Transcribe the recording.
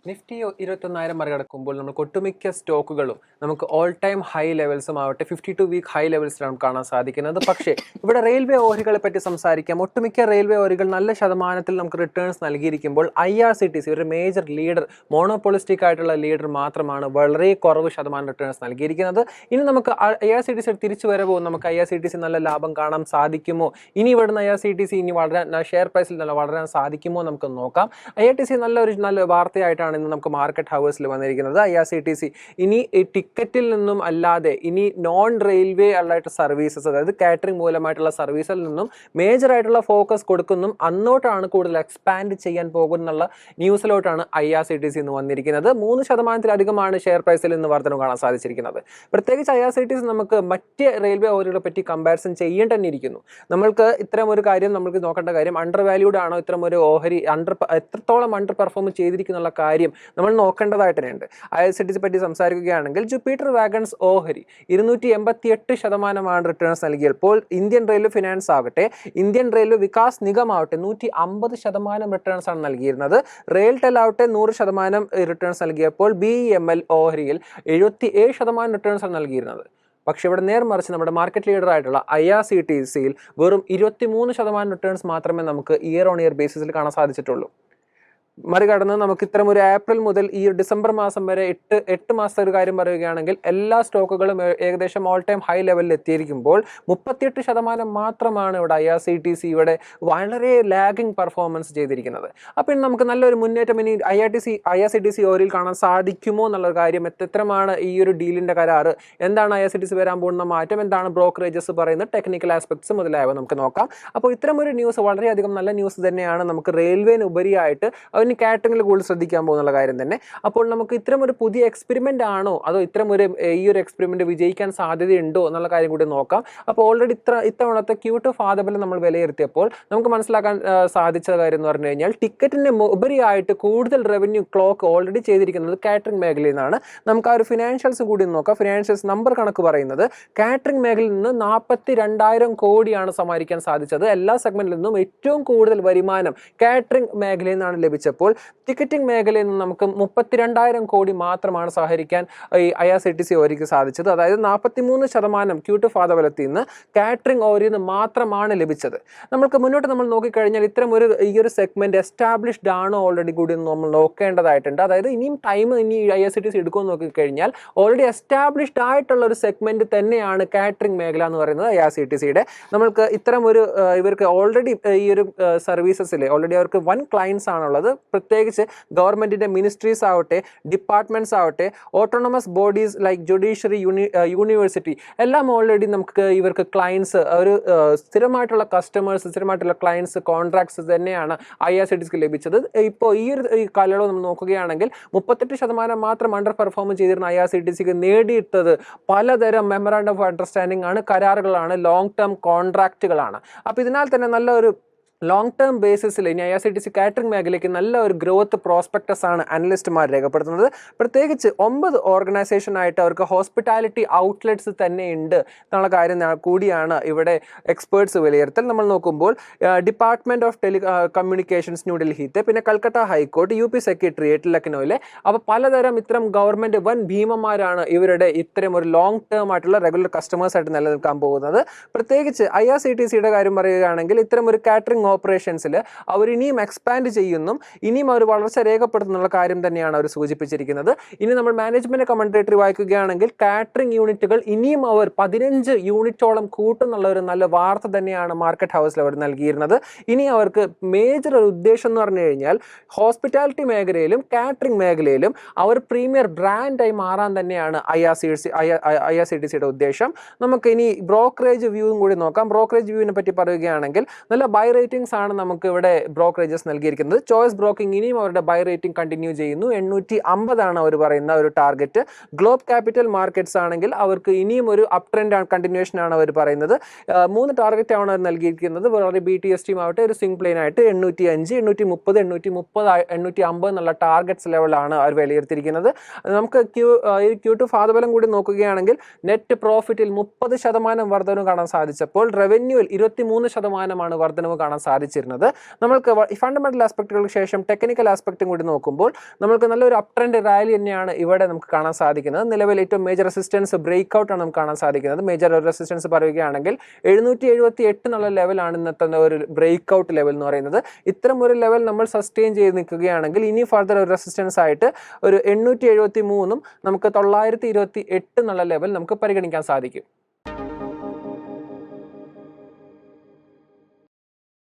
Nifty 21,000 മറികടക്കുമ്പോൾ നമുക്ക് ഒട്ടുമിക്ക സ്റ്റോക്കുകളും നമുക്ക് ഓൾ ടൈം ഹൈ ലെവൽസും ആവട്ടെ 52 വീക്ക് ഹൈ ലെവൽസിലാണ് കാണാൻ സാധിക്കുന്നത്. പക്ഷേ ഇവിടെ റെയിൽവേ ഓഹരികളെ പറ്റി സംസാരിക്കാം. ഒട്ടുമിക്ക റെയിൽവേ ഓഹരികൾ നല്ല ശതമാനത്തിൽ നമുക്ക് റിട്ടേൺസ് നൽകിയിരിക്കുമ്പോൾ IRCTC ഒരു മേജർ ലീഡർ, മോണോപോളിസ്റ്റിക് ആയിട്ടുള്ള ലീഡർ മാത്രമാണ് വളരെ കുറവ് ശതമാനം റിട്ടേൺസ് നൽകിയിരിക്കുന്നത്. ഇനി നമുക്ക് IRCTC തിരിച്ചു വരവോ, നമുക്ക് IRCTC നല്ല ലാഭം കാണാൻ സാധിക്കുമോ, ഇനി ഇവിടുന്ന് IRCTC ഇനി വളരാൻ ഷെയർ പ്രൈസിൽ നല്ല വളരാൻ സാധിക്കുമോ നമുക്ക് നോക്കാം. IRTC നല്ല വാർത്തയായിട്ടാണ് ഇന്ന് നമുക്ക് മാർക്കറ്റ് ഹവേഴ്സിൽ വന്നിരിക്കുന്നത്. IRCTC ഇനി ടിക്കറ്റിൽ നിന്നും അല്ലാതെ ഇനി നോൺ റെയിൽവേ ആയിട്ട് സർവീസസ്, അതായത് കാറ്ററിംഗ് മൂലമായിട്ടുള്ള സർവീസിൽ നിന്നും മേജർ ആയിട്ടുള്ള ഫോക്കസ് കൊടുക്കുന്നു. അന്നോട്ടാണ് കൂടുതൽ എക്സ്പാൻഡ് ചെയ്യാൻ പോകുന്നുള്ള ന്യൂസിലോട്ടാണ് IRCTC ഇന്ന് വന്നിരിക്കുന്നത്. 3% ഷെയർ പ്രൈസിൽ ഇന്ന് വർധന കാണാൻ സാധിച്ചിരിക്കുന്നത്. പ്രത്യേകിച്ച് IRCTC നമുക്ക് മറ്റ് റെയിൽവേ ഓഹരികളെ പറ്റി കമ്പാരിസൺ ചെയ്യേണ്ടി തന്നെ ഇരിക്കുന്നു. നമ്മൾക്ക് ഇത്തരം ഒരു കാര്യം നമുക്ക് നോക്കേണ്ട കാര്യം, അണ്ടർ വാല്യൂഡ് ആണോ ഇത്തരം ഒരു ഓഹരി, എത്രത്തോളം അണ്ടർ പെർഫോം ചെയ്തിരിക്കുന്ന കാര്യം നമ്മൾ നോക്കേണ്ടതായിട്ട് തന്നെയുണ്ട്. IRCTC പറ്റി സംസാരിക്കുകയാണെങ്കിൽ ജുപ്പിറ്റർ വാഗൺസ് ഓഹരി 288% റിട്ടേൺസ് നൽകിയപ്പോൾ ഇന്ത്യൻ റെയിൽവേ ഫിനാൻസ് ആവട്ടെ, ഇന്ത്യൻ റെയിൽവേ വികാസ് നിഗം ആവട്ടെ 150% റിട്ടേൺസ് ആണ് നൽകിയിരുന്നത്. റെയിൽടെൽ ആവട്ടെ 100% റിട്ടേൺസ് നൽകിയപ്പോൾ BEML ഓഹരിയിൽ 77% റിട്ടേൺസ് ആണ് നൽകിയിരുന്നത്. പക്ഷേ ഇവിടെ നേർമറിച്ച് നമ്മുടെ മാർക്കറ്റ് ലീഡർ ആയിട്ടുള്ള IRCTCയിൽ വെറും 23% റിട്ടേൺസ് മാത്രമേ നമുക്ക് ഇയർ ഓൺ ഇയർ ബേസിസിൽ കാണാൻ സാധിച്ചിട്ടുള്ളൂ. മറികടന്ന് നമുക്ക് ഇത്തരം ഒരു ഏപ്രിൽ മുതൽ ഈ ഡിസംബർ മാസം വരെ 8 മാസത്തെ ഒരു കാര്യം പറയുകയാണെങ്കിൽ എല്ലാ സ്റ്റോക്കുകളും ഏകദേശം ഓൾ ടൈം ഹൈ ലെവലിൽ എത്തിയിരിക്കുമ്പോൾ 38% മാത്രമാണ് ഇവിടെ IRCTC ഇവിടെ വളരെ ലാഗിങ് പെർഫോമൻസ് ചെയ്തിരിക്കുന്നത്. അപ്പോൾ ഇനി നമുക്ക് നല്ലൊരു മുന്നേറ്റം ഇനി IRCTC ഓഹരിയിൽ കാണാൻ സാധിക്കുമോ എന്നുള്ള കാര്യം, എത്രമാണ് ഈ ഒരു ഡീലിൻ്റെ കരാറ്, എന്താണ് IRCTC വരാൻ പോകുന്ന മാറ്റം, എന്താണ് ബ്രോക്കറേജസ് പറയുന്നത്, ടെക്നിക്കൽ ആസ്പെക്ട്സ് മുതലായവ നമുക്ക് നോക്കാം. അപ്പോൾ ഇത്തരം ഒരു ന്യൂസ് വളരെയധികം നല്ല ന്യൂസ് തന്നെയാണ്. നമുക്ക് റെയിൽവേന് ഉപരിയായിട്ട് കാറ്ററിംഗിൽ കൂടുതൽ ശ്രദ്ധിക്കാൻ പോകുന്നുള്ള കാര്യം തന്നെ. അപ്പോൾ നമുക്ക് ഇത്തരം ഒരു പുതിയ എക്സ്പെരിമെൻ്റ് ആണോ, അതോ ഇത്തരം ഒരു ഈ ഒരു എക്സ്പെരിമെൻ്റ് വിജയിക്കാൻ സാധ്യതയുണ്ടോ എന്നുള്ള കാര്യം കൂടി നോക്കാം. അപ്പോൾ ഓൾറെഡി ഇത്തവണത്തെ Q2 ഫാദബലം നമ്മൾ വിലയിരുത്തിയപ്പോൾ നമുക്ക് മനസ്സിലാക്കാൻ സാധിച്ച കാര്യം എന്ന് പറഞ്ഞു കഴിഞ്ഞാൽ, ടിക്കറ്റിന് ഉപരിയായിട്ട് കൂടുതൽ റവന്യൂ ക്ലോക്ക് ഓൾറെഡി ചെയ്തിരിക്കുന്നത് കാറ്ററിംഗ് മേഖലയിൽ നിന്നാണ്. നമുക്ക് ആ ഒരു ഫിനാൻഷ്യൽസ് കൂടി നോക്കാം. ഫിനാൻഷ്യൽസ് നമ്പർ കണക്ക് പറയുന്നത് കാറ്ററിംഗ് മേഖലയിൽ നിന്ന് 42,000 കോടിയാണ് സമാഹരിക്കാൻ സാധിച്ചത്. എല്ലാ സെഗ്മെന്റിൽ നിന്നും ഏറ്റവും കൂടുതൽ വരുമാനം കാറ്ററിംഗ് മേഖലയിൽ നിന്നാണ് ലഭിച്ചപ്പോൾ ടിക്കറ്റിംഗ് മേഖലയിൽ നിന്ന് നമുക്ക് 32,000 കോടി മാത്രമാണ് സഹകരിക്കാൻ ഈ IRCTC ഓഹരിക്ക് സാധിച്ചത്. അതായത് 43% Q2 ഫാദബലത്തിൽ നിന്ന് കാറ്ററിംഗ് ഓഹരിയിൽ നിന്ന് മാത്രമാണ് ലഭിച്ചത്. നമുക്ക് മുന്നോട്ട് നമ്മൾ നോക്കിക്കഴിഞ്ഞാൽ ഇത്തരം ഈ ഒരു സെഗ്മെന്റ് എസ്റ്റാബ്ലിഷ്ഡ് ആണോ ഓൾറെഡി കൂടി നമ്മൾ നോക്കേണ്ടതായിട്ടുണ്ട്. അതായത് ഇനിയും ടൈം ഇനി IRCTC എടുക്കുമെന്ന് നോക്കിക്കഴിഞ്ഞാൽ ഓൾറെഡി എസ്റ്റാബ്ലിഷ്ഡ് ആയിട്ടുള്ള ഒരു സെഗ്മെന്റ് തന്നെയാണ് കാറ്ററിംഗ് മേഖല എന്ന് പറയുന്നത് IRCTCയുടെ. നമ്മൾക്ക് ഇത്തരം ഇവർക്ക് ഓൾറെഡി ഈ ഒരു സർവീസസിൽ ഓൾറെഡി അവർക്ക് 1 ക്ലയൻസ് ആണുള്ളത്. പ്രത്യേകിച്ച് ഗവൺമെന്റിന്റെ മിനിസ്ട്രീസ് ആവട്ടെ, ഡിപ്പാർട്ട്മെന്റ്സ് ആവട്ടെ, autonomous bodies like judiciary, university എല്ലാം ഓൾറെഡി നമുക്ക് ഇവർക്ക് ക്ലയൻസ്, ഒരു സ്ഥിരമായിട്ടുള്ള കസ്റ്റമേഴ്സ്, സ്ഥിരമായിട്ടുള്ള ക്ലയൻസ്, കോൺട്രാക്ട്സ് തന്നെയാണ് IRCTCക്ക് ലഭിച്ചത്. ഇപ്പോൾ ഈ കാലയളവ് നമ്മൾ നോക്കുകയാണെങ്കിൽ 38% മാത്രം അണ്ടർ പെർഫോം ചെയ്തിരുന്ന IRCTCക്ക് നേടിയിട്ടത് പലതരം മെമ്മറാണ്ടം ഓഫ് അണ്ടർസ്റ്റാൻഡിംഗ് ആണ്, കരാറുകളാണ്, ലോങ് ടേം കോൺട്രാക്റ്റുകളാണ്. അപ്പോൾ ഇതിനാൽ തന്നെ നല്ലൊരു ലോങ് ടേം ബേസിസിൽ ഇനി IRCTC കാറ്ററിംഗ് മേഖലയ്ക്ക് നല്ല ഒരു ഗ്രോത്ത് പ്രോസ്പെക്ടസ് ആണ് അനലിസ്റ്റുമാർ രേഖപ്പെടുത്തുന്നത്. പ്രത്യേകിച്ച് 9 ഓർഗനൈസേഷനായിട്ട് അവർക്ക് ഹോസ്പിറ്റാലിറ്റി ഔട്ട്ലെറ്റ്സ് തന്നെ ഉണ്ട് എന്നുള്ള കാര്യം കൂടിയാണ് ഇവിടെ എക്സ്പേർട്സ് വിലയിരുത്തൽ. നമ്മൾ നോക്കുമ്പോൾ ഡിപ്പാർട്ട്മെന്റ് ഓഫ് കമ്മ്യൂണിക്കേഷൻസ് ന്യൂഡൽഹിത്തെ, പിന്നെ കൽക്കട്ട ഹൈക്കോർട്ട്, UP സെക്രട്ടേറിയറ്റ് ലക്നൌവിലെ, അപ്പോൾ പലതരം ഇത്തരം ഗവൺമെന്റ് വൻ ഭീമന്മാരാണ് ഇവരുടെ ഇത്തരം ഒരു ലോങ് ടേം ആയിട്ടുള്ള റെഗുലർ കസ്റ്റമേഴ്സ് ആയിട്ട് നിലനിൽക്കാൻ പോകുന്നത്. പ്രത്യേകിച്ച് IRCTCയുടെ കാര്യം പറയുകയാണെങ്കിൽ ഇത്തരം ഒരു കാറ്ററിംഗ് ഓപ്പറേഷൻസിൽ അവർ ഇനിയും എക്സ്പാൻഡ് ചെയ്യുന്നു, ഇനിയും അവർ വളർച്ച രേഖപ്പെടുത്തുന്നുള്ള കാര്യം തന്നെയാണ് അവർ സൂചിപ്പിച്ചിരിക്കുന്നത്. ഇനി നമ്മൾ മാനേജ്മെന്റ് കമന്റേറ്ററി വായിക്കുകയാണെങ്കിൽ കാറ്ററിംഗ് യൂണിറ്റുകൾ ഇനിയും അവർ 15 യൂണിറ്റോളം കൂട്ടുന്നുള്ള ഒരു നല്ല വാർത്ത തന്നെയാണ് മാർക്കറ്റ് ഹൗസിൽ അവർ നൽകിയിരുന്നത്. ഇനി അവർക്ക് മേജർ ഒരു ഉദ്ദേശം എന്ന് പറഞ്ഞു കഴിഞ്ഞാൽ ഹോസ്പിറ്റാലിറ്റി മേഖലയിലും കാറ്ററിംഗ് മേഖലയിലും അവർ പ്രീമിയർ ബ്രാൻഡായി മാറാൻ തന്നെയാണ് IRCTCയുടെ ഉദ്ദേശം. നമുക്ക് ഇനി ബ്രോക്കറേജ് വ്യൂവും കൂടി നോക്കാം. ബ്രോക്കറേജ് വ്യൂവിനെ പറ്റി പറയുകയാണെങ്കിൽ നല്ല ബൈ റേറ്റിംഗ്സ് ആണ് നമുക്ക് ഇവിടെ ബ്രോക്കറേജസ് നൽകിയിരിക്കുന്നത്. ചോയ്സ് ബ്രോക്കിംഗ് ഇനിയും അവരുടെ ബൈ റേറ്റിംഗ് കണ്ടിന്യൂ ചെയ്യുന്നു. 850 ആണ് അവർ പറയുന്ന ഒരു ടാർഗറ്റ്. ഗ്ലോബ് ക്യാപിറ്റൽ മാർക്കറ്റ്സ് ആണെങ്കിൽ അവർക്ക് ഇനിയും ഒരു അപ് ട്രെൻഡ് കണ്ടിന്യൂഷൻ ആണ് അവർ പറയുന്നത്. 3 ടാർഗറ്റ് ആണ് അവർ നൽകിയിരിക്കുന്നത്. വളരെ BTS ടീം ആവട്ടെ ഒരു സിംഗ് പ്ലെയിൻ ആയിട്ട് 805, 830, 850 എന്നുള്ള ടാർഗറ്റ്സ് ലെവലാണ് അവർ വിലയിരുത്തിയിരിക്കുന്നത്. നമുക്ക് Q2 ഫാദബലം കൂടി നോക്കുകയാണെങ്കിൽ നെറ്റ് പ്രോഫിറ്റിൽ 30% വർധനവ് കാണാൻ സാധിച്ചപ്പോൾ റവന്യൂവിൽ 23% വർധനവ് കാണാൻ സാധിച്ചിരുന്നത്. നമ്മൾക്ക് ഫണ്ടമെന്റൽ ആസ്പെക്റ്റുകൾക്ക് ശേഷം ടെക്നിക്കൽ ആസ്പെക്റ്റും കൂടി നോക്കുമ്പോൾ നമുക്ക് നല്ലൊരു അപ് ട്രെൻഡ് റാലി തന്നെയാണ് ഇവിടെ നമുക്ക് കാണാൻ സാധിക്കുന്നത്. നിലവിൽ ഏറ്റവും മേജർ റെസിസ്റ്റൻസ് ബ്രേക്ക് ഔട്ട് ആണ് നമുക്ക് കാണാൻ സാധിക്കുന്നത്. മേജർ റെസിസ്റ്റൻസ് പറയുകയാണെങ്കിൽ 778 എന്നുള്ള ലെവലാണ് ഇന്നത്തെ ഒരു ബ്രേക്ക് ഔട്ട് ലെവൽ എന്ന് പറയുന്നത്. ഇത്തരം ഒരു ലെവൽ നമ്മൾ സസ്റ്റെയിൻ ചെയ്ത് നിൽക്കുകയാണെങ്കിൽ ഇനി ഫർദർ ഒരു റെസിസ്റ്റൻസ് ആയിട്ട് ഒരു 873 നമുക്ക് 928 എന്നുള്ള ലെവൽ നമുക്ക് പരിഗണിക്കാൻ സാധിക്കും.